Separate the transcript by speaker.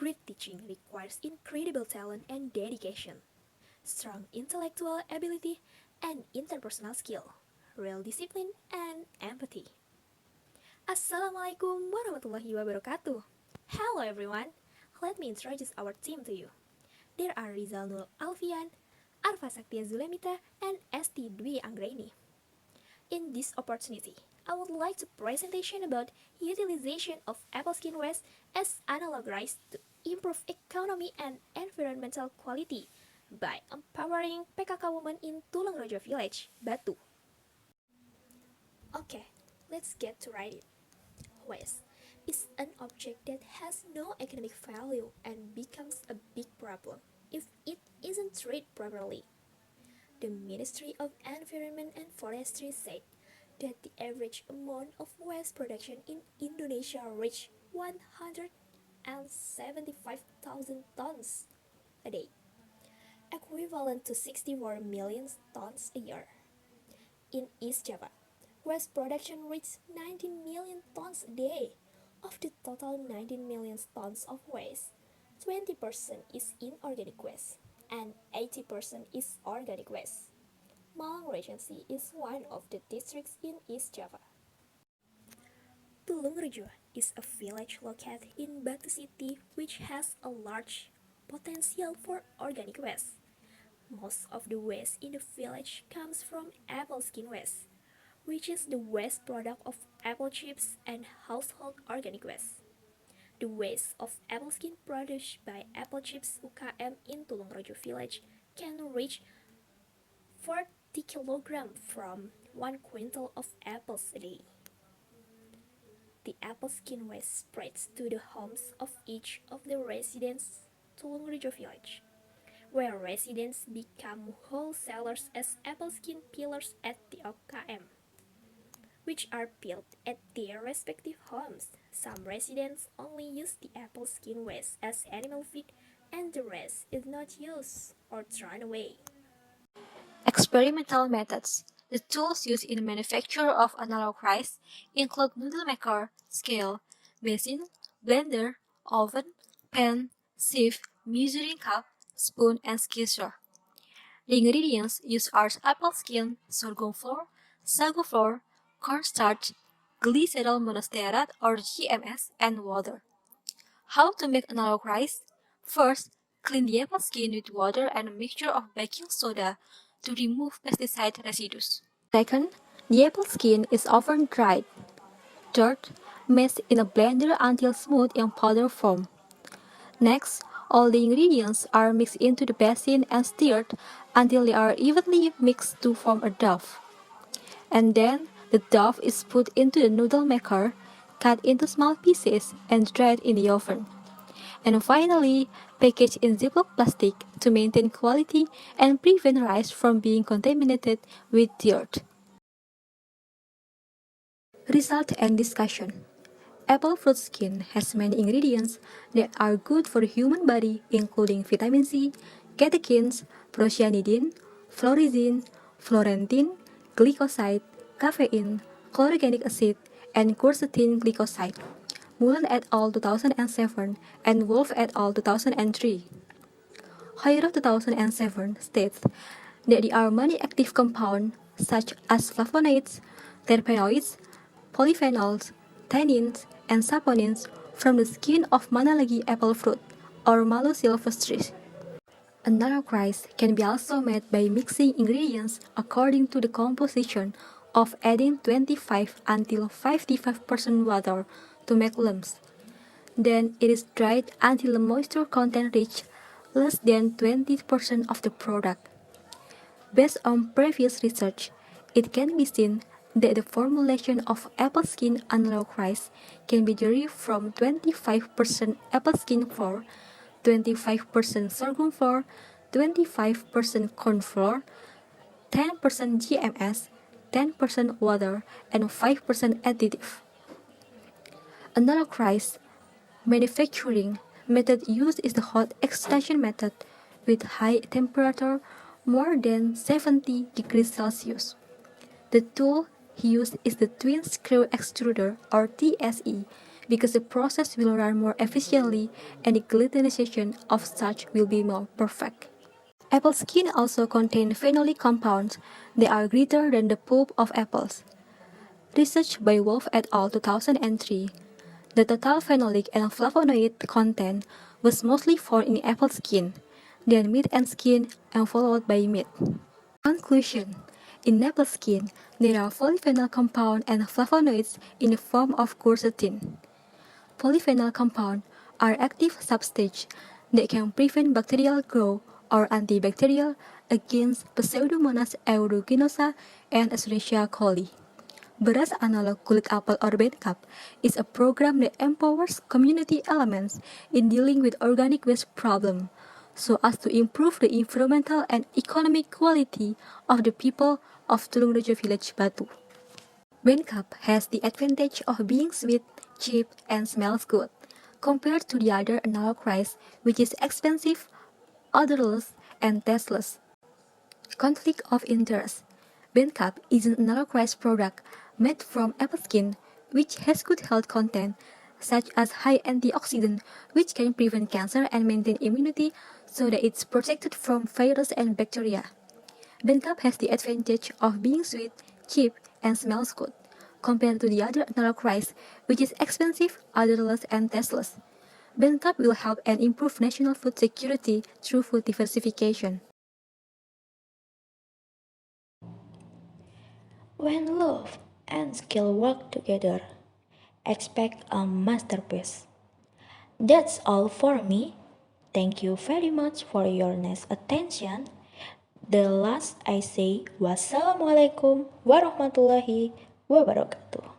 Speaker 1: great teaching requires incredible talent and dedication, strong intellectual ability and interpersonal skill, real discipline, and empathy. Assalamualaikum warahmatullahi wabarakatuh. Hello everyone. Let me introduce our team to you. There are Rizal Nur Alfian, Arfa Saktia Zulemita, and Esti Dwi Anggraini. In this opportunity, I would like to presentation about utilization of apple skin waste as analog rice to improve economy and environmental quality by empowering PKK women in Tulungrojo Village, Batu. Okay, let's get to it. Waste is an object that has no economic value and becomes a big problem if it isn't treated properly. The Ministry of Environment and Forestry said that the average amount of waste production in Indonesia reached 175,000 tons a day, equivalent to 64 million tons a year. In East Java, waste production reached 19 million tons a day. Of the total 19 million tons of waste, 20% is inorganic waste and 80% is organic waste. Malang Regency is one of the districts in East Java. Tulungrejo is a village located in Batu City which has a large potential for organic waste. Most of the waste in the village comes from apple skin waste, which is the waste product of apple chips and household organic waste. The waste of apple skin produced by Apple Chips UKM in Tulungrojo village can reach 40 kilograms from 1 quintal of apples a day. The apple skin waste spreads to the homes of each of the residents Tulungrojo village, where residents become wholesalers as apple skin peelers at the UKM, which are peeled at their respective homes. Some residents only use the apple skin waste as animal feed and the rest is not used or thrown away.
Speaker 2: Experimental methods. The tools used in the manufacture of analog rice include noodle maker, scale, basin, blender, oven, pan, sieve, measuring cup, spoon, and skisher. The ingredients used are apple skin, sorghum flour, sago flour, cornstarch, glycerol monostearate or GMS, and water. How to make analog rice? First, clean the apple skin with water and a mixture of baking soda to remove pesticide residues. Second, the apple skin is often dried. Third, mash in a blender until smooth in powder form. Next, all the ingredients are mixed into the basin and stirred until they are evenly mixed to form a dough. And then, the dough is put into the noodle maker, cut into small pieces, and dried in the oven. And finally, package in Ziploc plastic to maintain quality and prevent rice from being contaminated with dirt. Result and discussion. Apple fruit skin has many ingredients that are good for the human body, including vitamin C, catechins, procyanidin, fluorescein, florentine, glycoside, caffeine, chlorogenic acid, and quercetin glycoside. Mullen et al. 2007 and Wolf et al. 2003. Hoyra 2007 states that there are many active compounds such as flavonoids, terpenoids, polyphenols, tannins, and saponins from the skin of Manalagi apple fruit or Malus silvestris. Another rice can be also made by mixing ingredients according to the composition of adding 25 until 55% water to make lumps. Then it is dried until the moisture content reaches less than 20% of the product. Based on previous research, it can be seen that the formulation of apple skin analog rice can be derived from 25% apple skin flour, 25% sorghum flour, 25% corn flour, 10% GMS, 10% water, and 5% additive. Analog rice manufacturing method used is the hot extraction method with high temperature more than 70 degrees Celsius. The tool used is the twin screw extruder or TSE because the process will run more efficiently and the glutinization of starch will be more perfect. Apple skin also contain phenolic compounds that are greater than the pulp of apples. Research by Wolf et al. 2003. The total phenolic and flavonoid content was mostly found in apple skin, then meat and skin, and followed by meat. Conclusion. In apple skin, there are polyphenol compounds and flavonoids in the form of quercetin. Polyphenol compounds are active substances that can prevent bacterial growth or antibacterial against Pseudomonas aeruginosa and Escherichia coli. Beras analog kulit apel or BENCAP is a program that empowers community elements in dealing with organic waste problem, so as to improve the environmental and economic quality of the people of Tulungrejo Village, Batu. BENCAP has the advantage of being sweet, cheap, and smells good, compared to the other analog rice, which is expensive, odorless, and tasteless. Conflict of interest. BENCAP is an analog rice product made from apple skin, which has good health content, such as high antioxidant, which can prevent cancer and maintain immunity so that it's protected from virus and bacteria. BENCAP has the advantage of being sweet, cheap, and smells good, compared to the other analog rice, which is expensive, odorless, and tasteless. BENCAP will help and improve national food security through food diversification.
Speaker 3: When love and skill work together, expect a masterpiece. That's all for me. Thank you very much for your nice attention. The last I say, wassalamualaikum warahmatullahi wabarakatuh.